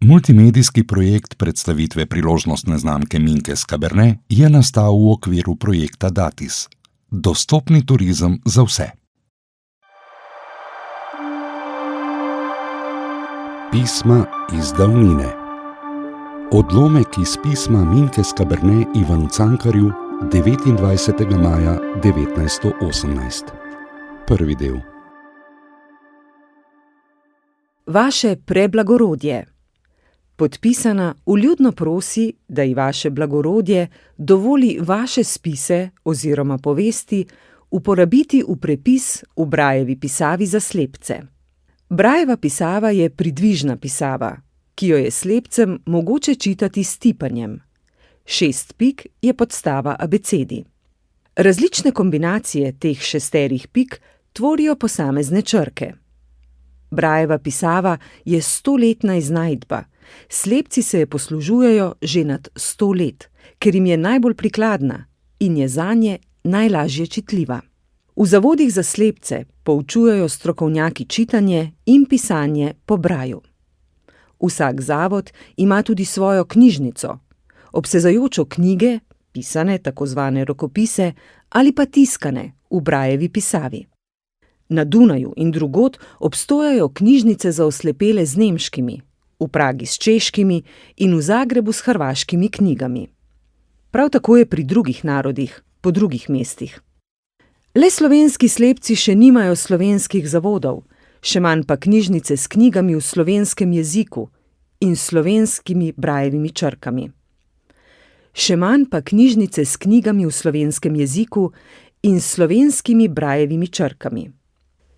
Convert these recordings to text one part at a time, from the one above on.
Multimedijski projekt predstavitve priložnostne znamke Minke s Cabernet je nastal v okviru projekta Datis. Dostopni turizem za vse. Pisma iz davnine. Odlomek iz pisma Minke s Cabernet Ivanu Cankarju 29. maja 1918. Prvi del. Vaše preblagorodje. Podpisana vljudno prosi, da ji vaše blagorodje dovoli vaše spise oziroma povesti uporabiti v prepis v Braillevi pisavi za slepce. Brailleva pisava je pridvižna pisava, ki jo je slepcem mogoče čitati s tipanjem. 6 pik je podstava abecedi. Različne kombinacije teh 6 pik tvorijo posamezne črke. Brailleva pisava je 100-letna iznajdba. Slepci se je poslužujejo že nad 100 let, ker jim je najbolj prikladna in je zanje najlažje čitljiva. V zavodih za slepce poučujejo strokovnjaki čitanje in pisanje po braju. Vsak zavod ima tudi svojo knjižnico, obsezajočo knjige, pisane tako zvane rokopise, ali pa tiskane v Braillevi pisavi. Na Dunaju in drugod obstojajo knjižnice za oslepele z nemškimi, v Pragi s češkimi in v Zagrebu s hrvaškimi knjigami. Prav tako je pri drugih narodih, po drugih mestih. Le slovenski slepci še nimajo slovenskih zavodov, še manj pa knjižnice s knjigami v slovenskem jeziku in slovenskimi Braillovimi črkami. Še manj pa knjižnice s knjigami v slovenskem jeziku in slovenskimi Braillovimi črkami.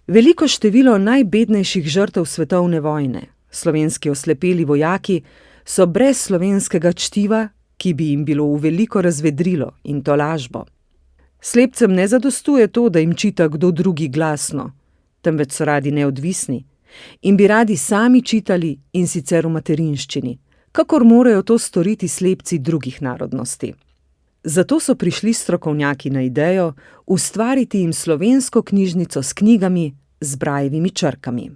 Veliko število najbednejših žrtev svetovne vojne, slovenski oslepeli vojaki, so brez slovenskega čtiva, ki bi jim bilo v veliko razvedrilo in tolažbo. Slepcem ne zadostuje to, da jim čita kdo drugi glasno, temveč so radi neodvisni in bi radi sami čitali in sicer v materinščini, kakor morajo to storiti slepci drugih narodnosti. Zato so prišli strokovnjaki na idejo ustvariti jim slovensko knjižnico s knjigami z Braillovimi črkami.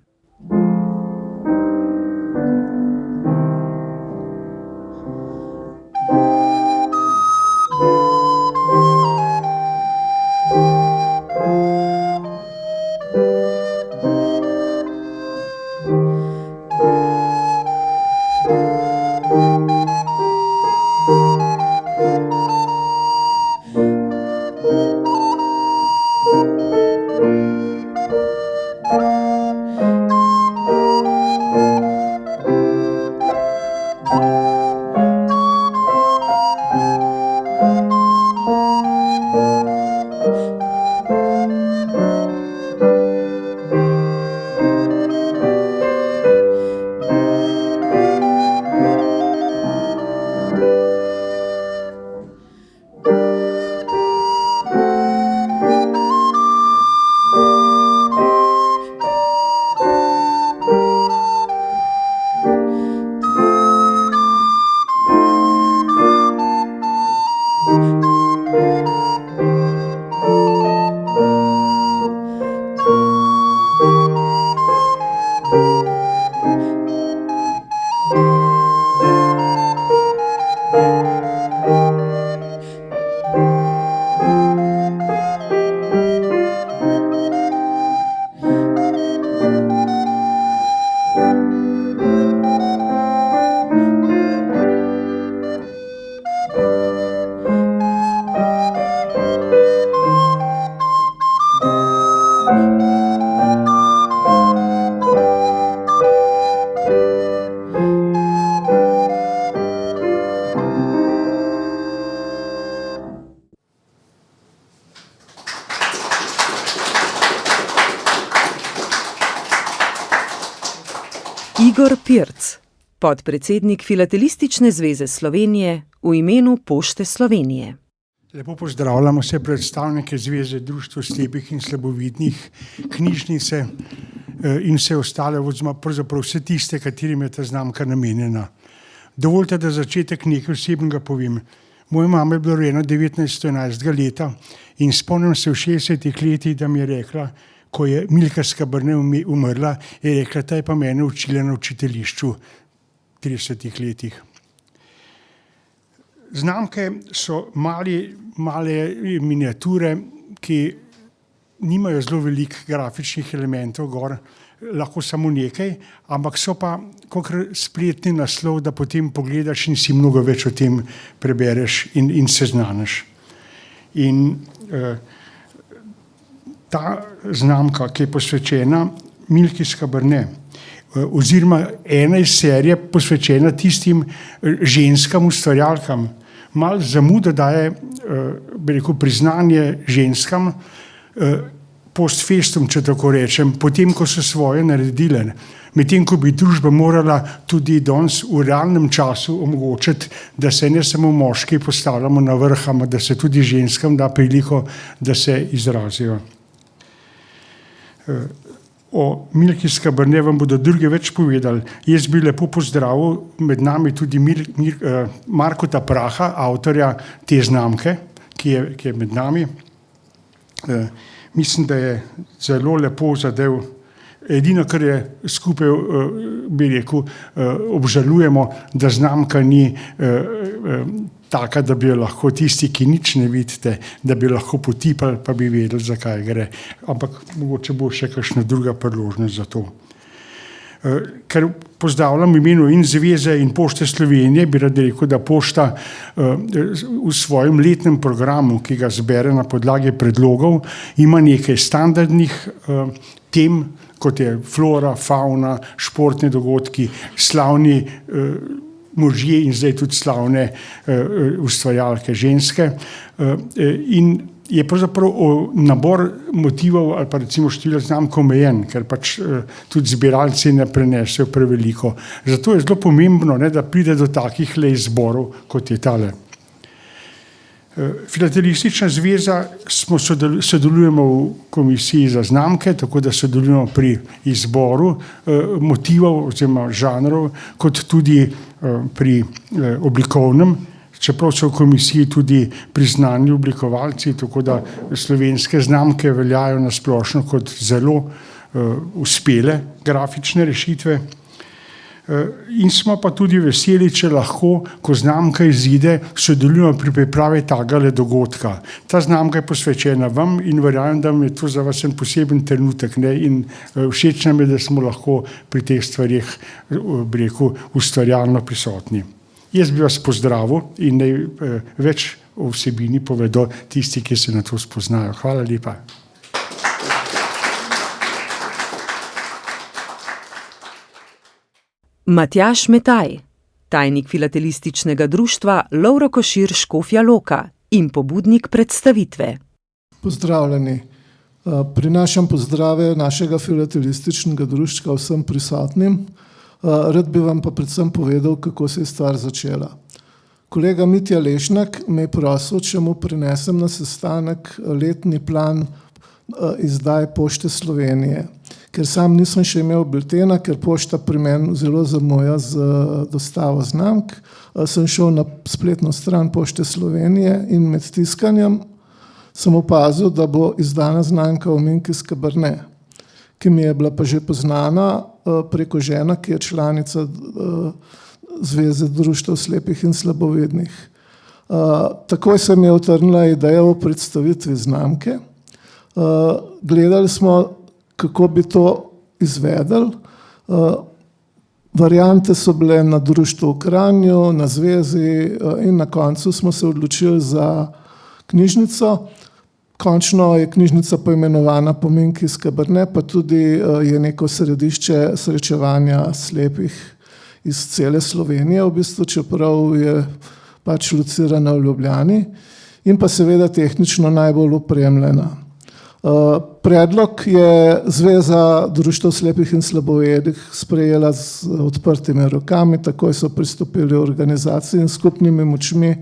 Igor Pirc, podpredsednik Filatelistične zveze Slovenije v imenu Pošte Slovenije. Lepo pozdravljamo vse predstavnike Zveze društva slepih in slabovidnih, knjižnice in vse ostale, pravzaprav vse tiste, katerim je ta znamka namenjena. Dovolite, da začetek nekaj osebnega povem. Moja mama je bila rojena 1911. leta in spomnim se v 60. letih, da mi je rekla, ko je Milka s Cabernet umrla, je rekla, ta je pa mene učila na učiteljišču. 30 letih. Znamke so male miniature, ki nimajo zelo veliko grafičnih elementov gor, lahko samo nekaj, ampak so pa kakor spletni naslov, da potem pogledaš in si mnogo več o tem prebereš in seznaniš. In ta znamka, ki je posvečena Milki Skabernet, oziroma ena iz serije posvečena tistim ženskam ustvarjalkam, malo zamuda daje, bi rekel, priznanje ženskam, post festum, če tako rečem, potem, ko so svoje naredile. Medtem, ko bi družba morala tudi danes v realnem času omogočiti, da se ne samo moški postavljamo na vrh, ampak da se tudi ženskam da priliko, da se izrazijo. O Milki Skabernet vam bodo drugi več povedali. Jaz bi lepo pozdravil med nami tudi Marka Praha, avtorja te znamke, ki je med nami. Mislim, da je zelo lepo zadev. Edino, kar je skupaj, bi rekel, obžalujemo, da znamka ni taka, da bi jo lahko tisti, ki nič ne vidite, da bi lahko potipali, pa bi vedeli, zakaj gre. Ampak mogoče bo še kakšna druga priložnost za to. Ker pozdravljam v imenu in Zveze in Pošte Slovenije, bi rad rekel, da Pošta v svojem letnem programu, ki ga zbere na podlagi predlogov, ima nekaj standardnih tem, kot je flora, fauna, športni dogodki, slavni možje in zdaj tudi slavne ustvarjalke ženske. In je pravzaprav nabor motivov ali pa recimo število znamk omejen, ker pač tudi zbiralci ne prenesejo preveliko. Zato je zelo pomembno, da pride do takih izborov, kot je tale. Filatelistična zveza sodelujemo v komisiji za znamke, tako da sodelujemo pri izboru motivov oziroma žanrov, kot tudi pri oblikovnem, čeprav so v komisiji tudi priznani oblikovalci, tako da slovenske znamke veljajo na splošno kot zelo uspele grafične rešitve. In smo pa tudi veseli, če lahko, ko znamka izide, sodelujemo pri pripravi takega dogodka. Ta znamka je posvečena vam in verjamem, da je to za vas en poseben trenutek, in všeč nam je, da smo lahko pri teh stvarih, bi rekel, ustvarjalno prisotni. Jaz bi vas pozdravil in naj več o vsebini povedo tisti, ki se na to spoznajo. Hvala lepa. Matjaž Metaj, tajnik filatelističnega društva Lovro Košir Škofja Loka in pobudnik predstavitve. Pozdravljeni. Prinašam pozdrave našega filatelističnega društva vsem prisotnim. Rad bi vam pa predvsem povedal, kako se je stvar začela. Kolega Mitja Lešnak me je prosil, če mu prinesem na sestanek letni plan izdaje Pošte Slovenije. Ker sam nisem še imel biltena, ker Pošta pri meni zelo zamuja z dostavo znamk, sem šel na spletno stran Pošte Slovenije in med tiskanjem sem opazil, da bo izdana znamka o Milki Skabernet, ki mi je bila pa že poznana preko žena, ki je članica Zveze društev slepih in slabovidnih. Takoj se mi je utrnila ideja o predstavitvi znamke. Gledali smo, kako bi to izvedeli. Variante so bile na društvu v Kranju, na Zvezi in na koncu smo se odločili za knjižnico. Končno je knjižnica poimenovana po Milki Skabernet, pa tudi je neko središče srečevanja slepih iz cele Slovenije, v bistvu, čeprav je pač locirana v Ljubljani in pa seveda tehnično najbolj opremljena. Predlog je Zveza društev slepih in slabovidnih sprejela z odprtimi rokami, takoj so pristopili organizaciji in skupnimi močmi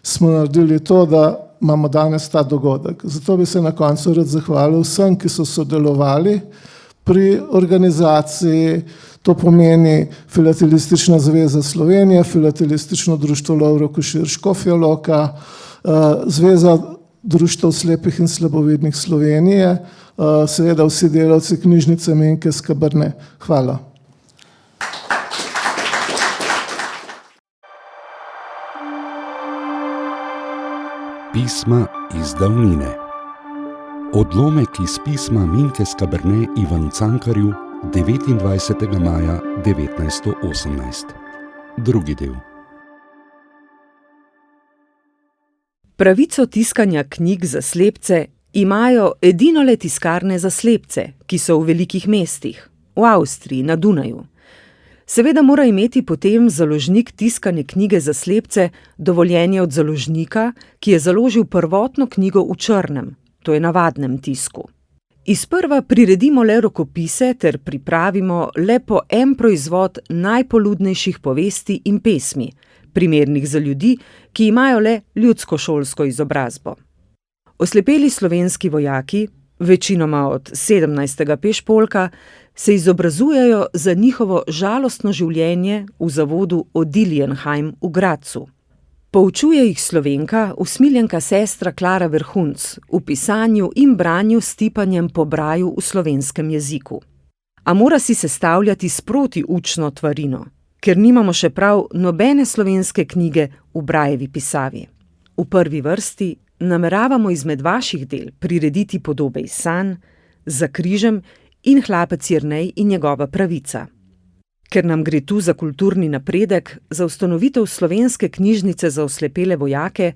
smo naredili to, da imamo danes ta dogodek. Zato bi se na koncu rad zahvalil vsem, ki so sodelovali pri organizaciji. To pomeni Filatelistična zveza Slovenije, Filatelistično društvo Lovro Košir Škofja Loka, Zveza društev slepih in slabovidnih Slovenije, seveda vsi delavci knjižnice Milke Skabernet. Hvala. Pisma iz davnine. Odlomek iz pisma Minke Skaberne Ivanu Cankarju 29. maja 1918. Drugi del. Pravico tiskanja knjig za slepce imajo edinole tiskarne za slepce, ki so v velikih mestih, v Avstriji, na Dunaju. Seveda mora imeti potem založnik tiskane knjige za slepce dovoljenje od založnika, ki je založil prvotno knjigo v črnem, to je navadnem tisku. Izprva priredimo le rokopise ter pripravimo le po en proizvod najpoljudnejših povesti in pesmi, primernih za ljudi, ki imajo le ljudsko-šolsko izobrazbo. Oslepeli slovenski vojaki, večinoma od 17. pešpolka, se izobrazujejo za njihovo žalostno življenje v zavodu Odiljenheim v Gradcu. Poučuje jih Slovenka, usmiljenka sestra Klara Vrhunc, v pisanju in branju s tipanjem po braju v slovenskem jeziku. A mora si sestavljati sproti učno tvarino, ker nimamo še prav nobene slovenske knjige v brajevi pisavi. V prvi vrsti nameravamo izmed vaših del prirediti podobe iz sanj, Za križem in Hlapec Jernej in njegova pravica. Ker nam gre tu za kulturni napredek, za ustanovitev slovenske knjižnice za oslepele vojake,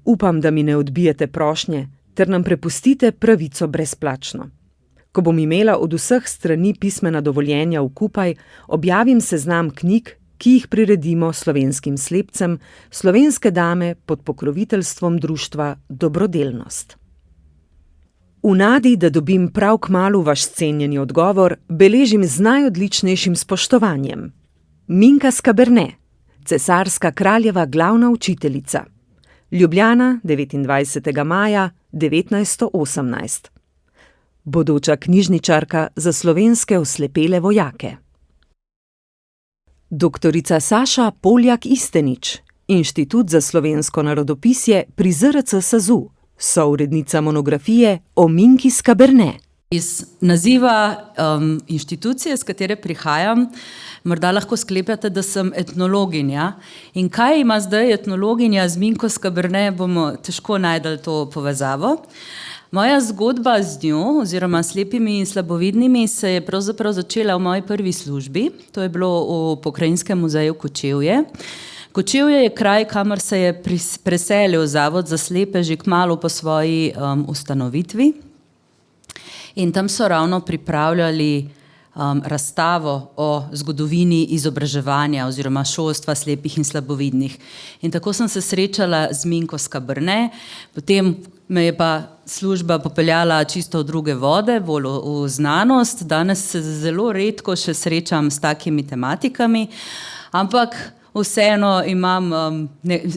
upam, da mi ne odbijete prošnje, ter nam prepustite pravico brezplačno. Ko bom imela od vseh strani pismena dovoljenja vkupaj, objavim seznam knjig, ki jih priredimo slovenskim slepcem, slovenske dame pod pokroviteljstvom društva Dobrodelnost. V nadi, da dobim prav kmalu vaš cenjeni odgovor, beležim z najodličnejšim spoštovanjem. Minka Skaberne, cesarska kraljeva glavna učiteljica. Ljubljana, 29. maja 1918. Bodoča knjižničarka za slovenske oslepele vojake. Doktorica Saša Poljak-Istenič, Inštitut za slovensko narodopisje pri ZRC SAZU, sourednica monografije o Minki Skaberne. Iz naziva inštitucije, s katere prihajam, morda lahko sklepate, da sem etnologinja. In kaj ima zdaj etnologinja z Minko Skaberne, bomo težko najdli to povezavo. Moja zgodba z njo, oziroma slepimi in slabovidnimi, se je pravzaprav začela v moji prvi službi. To je bilo v Pokrajinskem muzeju Kočevje. Kočevje je kraj, kamor se je preselil Zavod za slepe že kmalu po svoji ustanovitvi. In tam so ravno pripravljali razstavo o zgodovini izobraževanja oziroma šolstva slepih in slabovidnih. In tako sem se srečala z Minko Skaberne, potem me je pa služba popeljala čisto v druge vode, bolj v znanost. Danes se zelo redko še srečam s takimi tematikami, ampak vseeno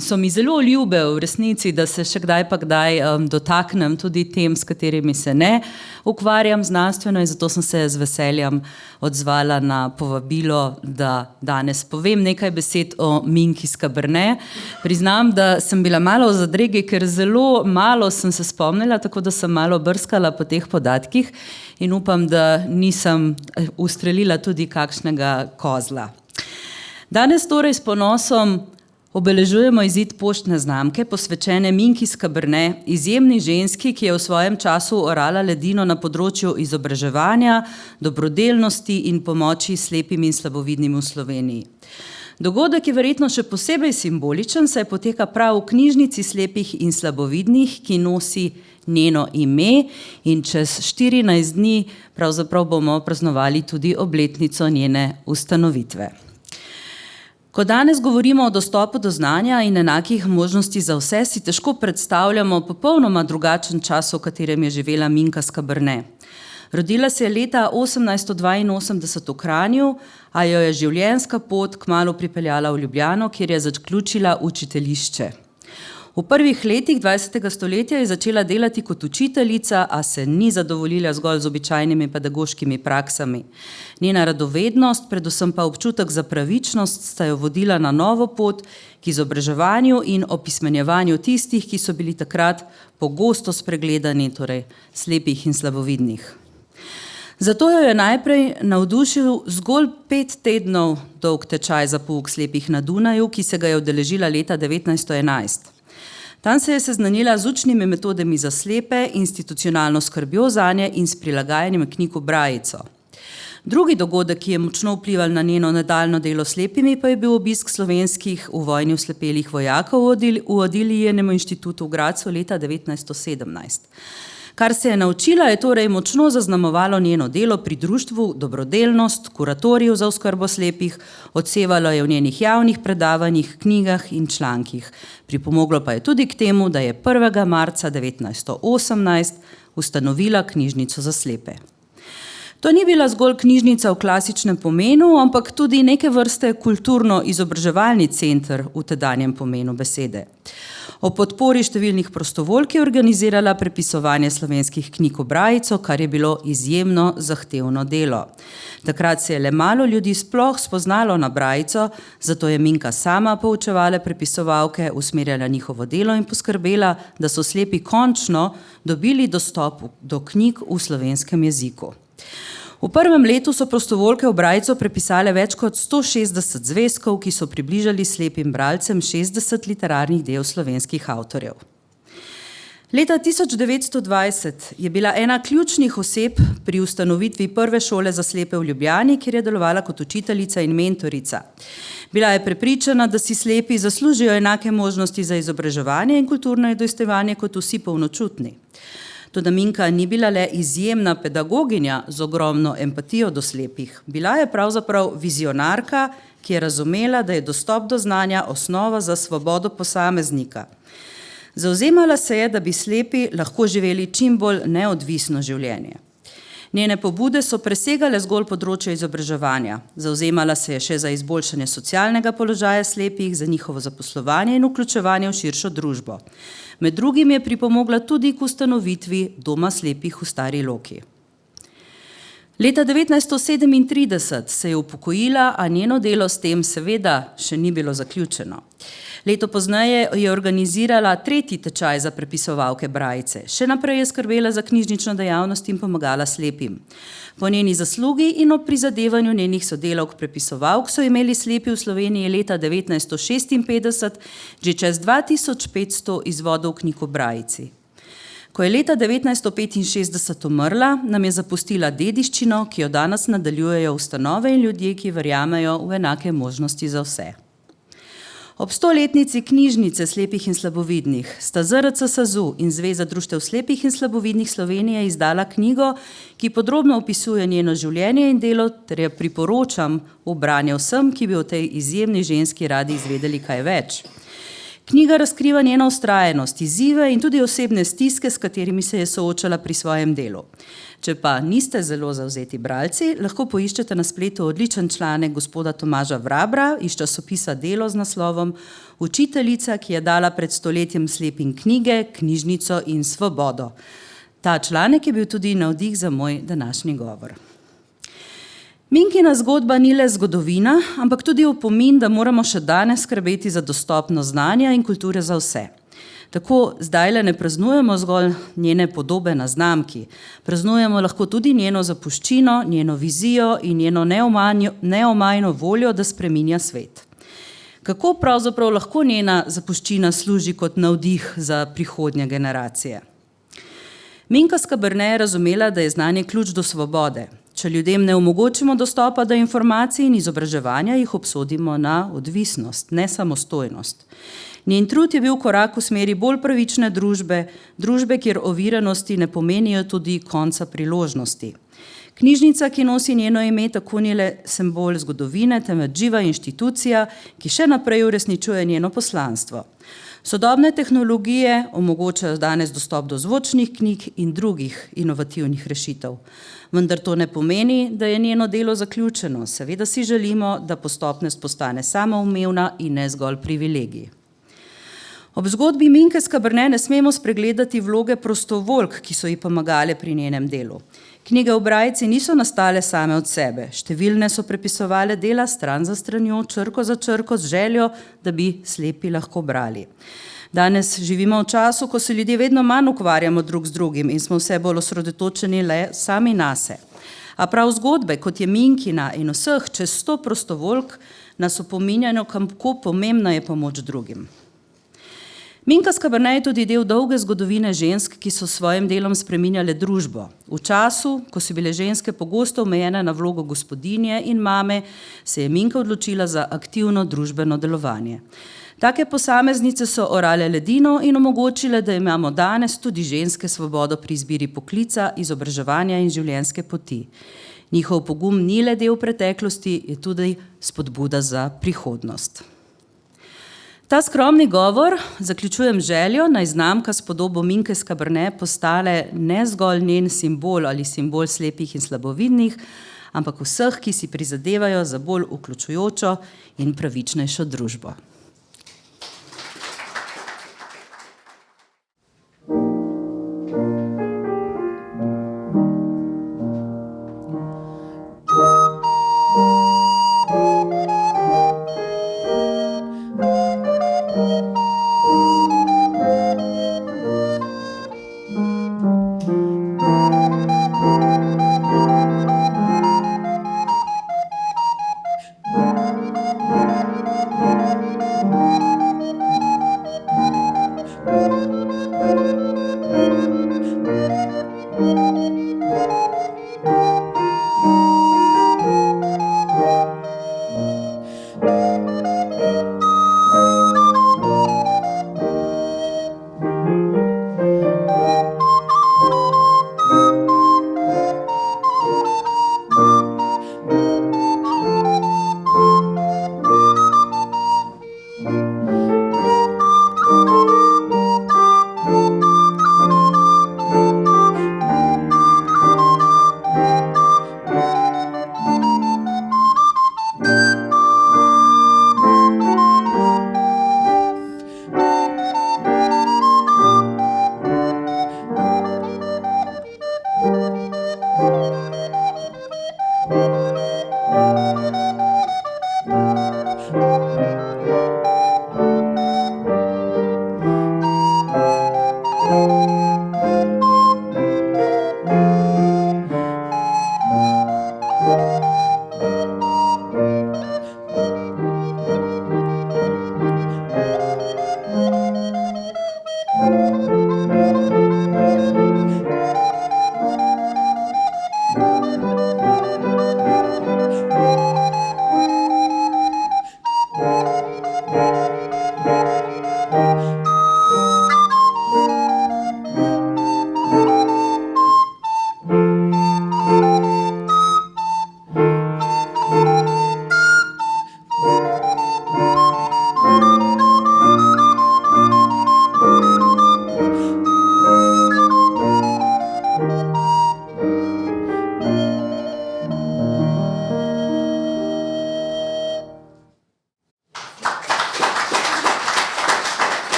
so mi zelo ljube v resnici, da se še kdaj pa kdaj dotaknem tudi tem, s katerimi se ne ukvarjam znanstveno, in zato sem se z veseljem odzvala na povabilo, da danes povem nekaj besed o Minki Skaberne. Priznam, da sem bila malo v zadregi, ker zelo malo sem se spomnila, tako da sem malo brskala po teh podatkih in upam, da nisem ustrelila tudi kakšnega kozla. Danes torej s ponosom obeležujemo izid poštne znamke, posvečene Minki Skaberne, izjemni ženski, ki je v svojem času orala ledino na področju izobraževanja, dobrodelnosti in pomoči slepim in slabovidnim v Sloveniji. Dogodek je verjetno še posebej simboličen, saj poteka prav v knjižnici slepih in slabovidnih, ki nosi njeno ime, in čez 14 dni pravzaprav bomo praznovali tudi obletnico njene ustanovitve. Ko danes govorimo o dostopu do znanja in enakih možnosti za vse, si težko predstavljamo popolnoma drugačen čas, v katerem je živela Minka Skaberne. Rodila se je leta 1882 v Kranju, a jo je življenjska pot kmalu pripeljala v Ljubljano, kjer je zaključila učiteljišče. V prvih letih 20. stoletja je začela delati kot učiteljica, a se ni zadovoljila zgolj z običajnimi pedagoškimi praksami. Njena radovednost, predvsem pa občutek za pravičnost, sta jo vodila na novo pot k izobraževanju in opismenjevanju tistih, ki so bili takrat pogosto spregledani, torej slepih in slabovidnih. Zato jo je najprej navdušil zgolj 5 tednov dolg tečaj za pouk slepih na Dunaju, ki se ga je udeležila leta 1911. Tam se je seznanila z učnimi metodami za slepe, institucionalno skrbjo zanje in s prilagajanjem knjig v brajico. Drugi dogodek, ki je močno vplival na njeno nadaljnje delo s slepimi, pa je bil obisk slovenskih v vojni oslepelih vojakov v Odilijenem inštitutu v Gradcu leta 1917. Kar se je naučila, je torej močno zaznamovalo njeno delo pri društvu Dobrodelnost, kuratoriju za oskrbo slepih, odsevalo je v njenih javnih predavanjih, knjigah in člankih. Pripomoglo pa je tudi k temu, da je 1. marca 1918 ustanovila knjižnico za slepe. To ni bila zgolj knjižnica v klasičnem pomenu, ampak tudi neke vrste kulturno-izobraževalni center v tedanjem pomenu besede. O podpori številnih prostovoljk je organizirala prepisovanje slovenskih knjig v brajico, kar je bilo izjemno zahtevno delo. Takrat se je le malo ljudi sploh spoznalo na brajico, zato je Minka sama poučevala prepisovalke, usmerjala njihovo delo in poskrbela, da so slepi končno dobili dostop do knjig v slovenskem jeziku. V prvem letu so prostovoljke v brajico prepisale več kot 160 zvezkov, ki so približali slepim bralcem 60 literarnih del slovenskih avtorjev. Leta 1920 je bila ena ključnih oseb pri ustanovitvi prve šole za slepe v Ljubljani, kjer je delovala kot učiteljica in mentorica. Bila je prepričana, da si slepi zaslužijo enake možnosti za izobraževanje in kulturno udejstvovanje kot vsi polnočutni. Toda Minka ni bila le izjemna pedagoginja z ogromno empatijo do slepih. Bila je pravzaprav vizionarka, ki je razumela, da je dostop do znanja osnova za svobodo posameznika. Zavzemala se je, da bi slepi lahko živeli čim bolj neodvisno življenje. Njene pobude so presegale zgolj področje izobraževanja. Zavzemala se je še za izboljšanje socialnega položaja slepih, za njihovo zaposlovanje in vključevanje v širšo družbo. Med drugim je pripomogla tudi k ustanovitvi Doma slepih v Stari Loki. Leta 1937 se je upokojila, a njeno delo s tem seveda še ni bilo zaključeno. Leto pozneje je organizirala 3. tečaj za prepisovalke brajice. Še naprej je skrbela za knjižnično dejavnost in pomagala slepim. Po njeni zaslugi in ob prizadevanju njenih sodelavk prepisovalk so imeli slepi v Sloveniji leta 1956 že čez 2500 izvodov knjig v brajici. Ko je leta 1965 umrla, nam je zapustila dediščino, ki jo danes nadaljujejo ustanove in ljudje, ki verjamejo v enake možnosti za vse. Ob 100-letnici knjižnice slepih in slabovidnih sta ZRC SAZU in Zveza društev slepih in slabovidnih Slovenije izdala knjigo, ki podrobno opisuje njeno življenje in delo, ter jo priporočam v branje vsem, ki bi o tej izjemni ženski radi izvedeli kaj več. Knjiga razkriva njeno vztrajenost, izzive in tudi osebne stiske, s katerimi se je soočala pri svojem delu. Če pa niste zelo zavzeti bralci, lahko poiščete na spletu odličen članek gospoda Tomaža Vrabra iz časopisa Delo z naslovom Učiteljica, ki je dala pred 100-letjem slepim knjige, knjižnico in svobodo. Ta članek je bil tudi navdih za moj današnji govor. Minkina zgodba ni le zgodovina, ampak tudi opomin, da moramo še danes skrbeti za dostopnost znanja in kulture za vse. Tako zdajle ne praznujemo zgolj njene podobe na znamki, praznujemo lahko tudi njeno zapuščino, njeno vizijo in njeno neomajno voljo, da spreminja svet. Kako pravzaprav lahko njena zapuščina služi kot navdih za prihodnje generacije? Minka Skaberne je razumela, da je znanje ključ do svobode. Če ljudem ne omogočimo dostopa do informacij in izobraževanja, jih obsodimo na odvisnost, ne samostojnost. Njen trud je bil korak v smeri bolj pravične družbe, kjer oviranosti ne pomenijo tudi konca priložnosti. Knjižnica, ki nosi njeno ime, tako ni le simbol zgodovine, temveč živa inštitucija, ki še naprej uresničuje njeno poslanstvo. Sodobne tehnologije omogočajo danes dostop do zvočnih knjig in drugih inovativnih rešitev. Vendar to ne pomeni, da je njeno delo zaključeno. Seveda si želimo, da postopnost postane samoumevna in ne zgolj privilegij. Ob zgodbi Minke Skaberne ne smemo spregledati vloge prostovoljk, ki so ji pomagale pri njenem delu. Knjige v brajici niso nastale same od sebe. Številne so prepisovale dela stran za stranjo, črko za črko, z željo, da bi slepi lahko brali. Danes živimo v času, ko se ljudje vedno manj ukvarjamo drug z drugim in smo vse bolj osredotočeni le sami nase. A prav zgodbe, kot je Minkina in vseh čez 100 prostovoljk, nas opominjajo, kako pomembna je pomoč drugim. Minka Skaberne je tudi del dolge zgodovine žensk, ki so s svojim delom spreminjale družbo. V času, ko so bile ženske pogosto omejene na vlogo gospodinje in mame, se je Minka odločila za aktivno družbeno delovanje. Take posameznice so orale ledino in omogočile, da imamo danes tudi ženske svobodo pri izbiri poklica, izobraževanja in življenjske poti. Njihov pogum ni le del preteklosti, je tudi spodbuda za prihodnost. Ta skromni govor zaključujem željo, naj znamka s podobo Minke Skaberne postale ne zgolj njen simbol ali simbol slepih in slabovidnih, ampak vseh, ki si prizadevajo za bolj vključujočo in pravičnejšo družbo.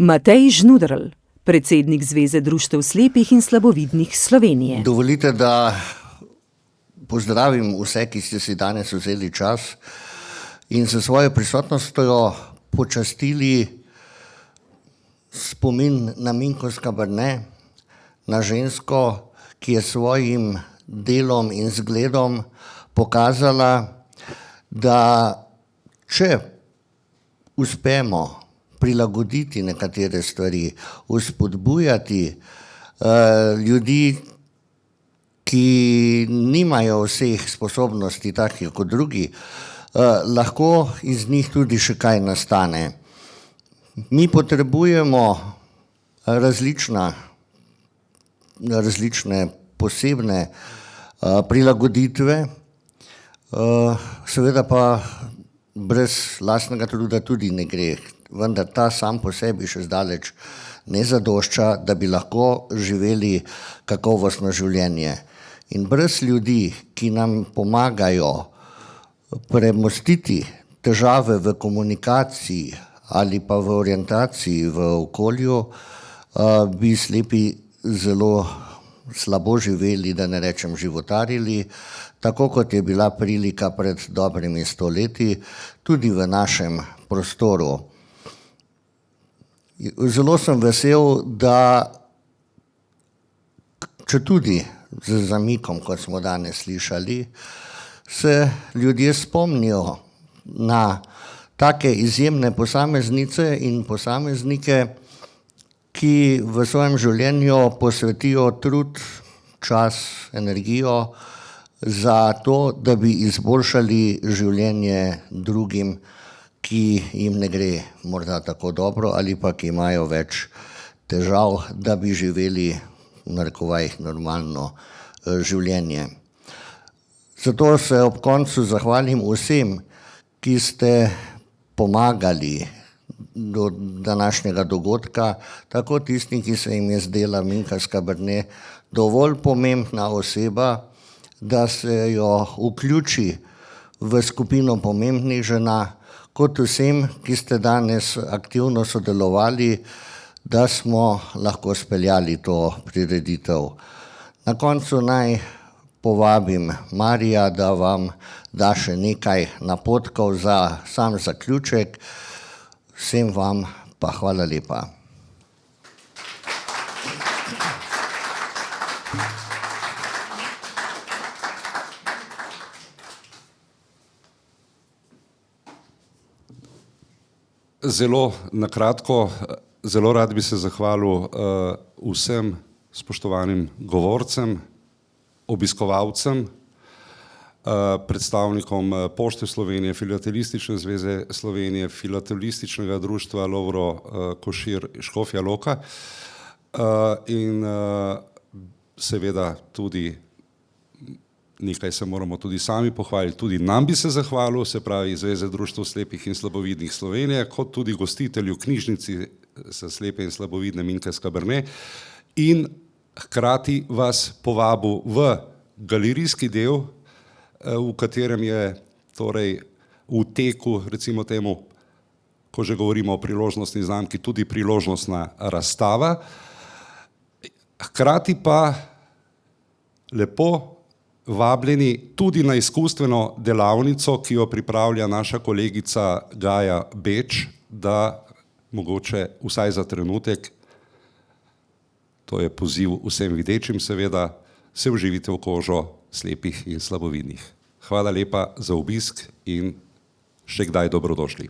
Matej Žnuderl, predsednik Zveze društev slepih in slabovidnih Slovenije. Dovolite, da pozdravim vse, ki ste si danes vzeli čas in s svojo prisotnostjo počastili spomin na Minko Skaberne, na žensko, ki je svojim delom in zgledom pokazala, da če uspemo prilagoditi nekatere stvari, vzpodbujati ljudi, ki nimajo vseh sposobnosti takih kot drugi, lahko iz njih tudi še kaj nastane. Mi potrebujemo različne posebne prilagoditve, seveda pa brez lastnega truda tudi ne gre, vendar ta sam po sebi še zdaleč ne zadošča, da bi lahko živeli kakovostno življenje. In brez ljudi, ki nam pomagajo premostiti težave v komunikaciji ali pa v orientaciji v okolju, bi slepi zelo slabo živeli, da ne rečem životarili, tako kot je bila prilika pred dobrimi 100 leti, tudi v našem prostoru. Zelo sem vesel, da četudi z zamikom, kot smo danes slišali, se ljudje spomnijo na take izjemne posameznice in posameznike, ki v svojem življenju posvetijo trud, čas, energijo za to, da bi izboljšali življenje drugim, ki jim ne gre morda tako dobro ali pa ki imajo več težav, da bi živeli v narekovajih normalno življenje. Zato se ob koncu zahvalim vsem, ki ste pomagali do današnjega dogodka, tako tistim, ki se jim je zdela Minka Skaberne dovolj pomembna oseba, da se jo vključi v skupino pomembnih žena, kot vsem, ki ste danes aktivno sodelovali, da smo lahko speljali to prireditev. Na koncu naj povabim Marija, da vam da še nekaj napotkov za sam zaključek. Vsem vam pa hvala lepa. Zelo na kratko, zelo rad bi se zahvalil vsem spoštovanim govorcem, obiskovalcem, predstavnikom Pošte Slovenije, Filatelistične zveze Slovenije, Filatelističnega društva Lovro Košir Škofja Loka in seveda tudi nekaj se moramo tudi sami pohvaliti, tudi nam bi se zahvalil, se pravi Zveze društva slepih in slabovidnih Slovenije, kot tudi gostitelju knjižnici za slepe in slabovidne Minke Skaberne in hkrati vas povabil v galerijski del, v katerem je torej v teku, recimo temu, ko že govorimo o priložnostni znamki, tudi priložnostna razstava. Hkrati pa lepo vabljeni tudi na izkustveno delavnico, ki jo pripravlja naša kolegica Gaja Beč, da mogoče vsaj za trenutek, to je poziv vsem videčim seveda, se vživite v kožo slepih in slabovidnih. Hvala lepa za obisk in še kdaj dobrodošli.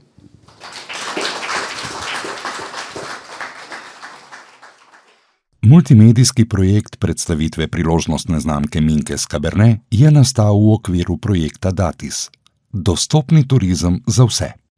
Multimedijski projekt predstavitve priložnostne znamke Minke Skaberne je nastal v okviru projekta Datis. Dostopni turizem za vse.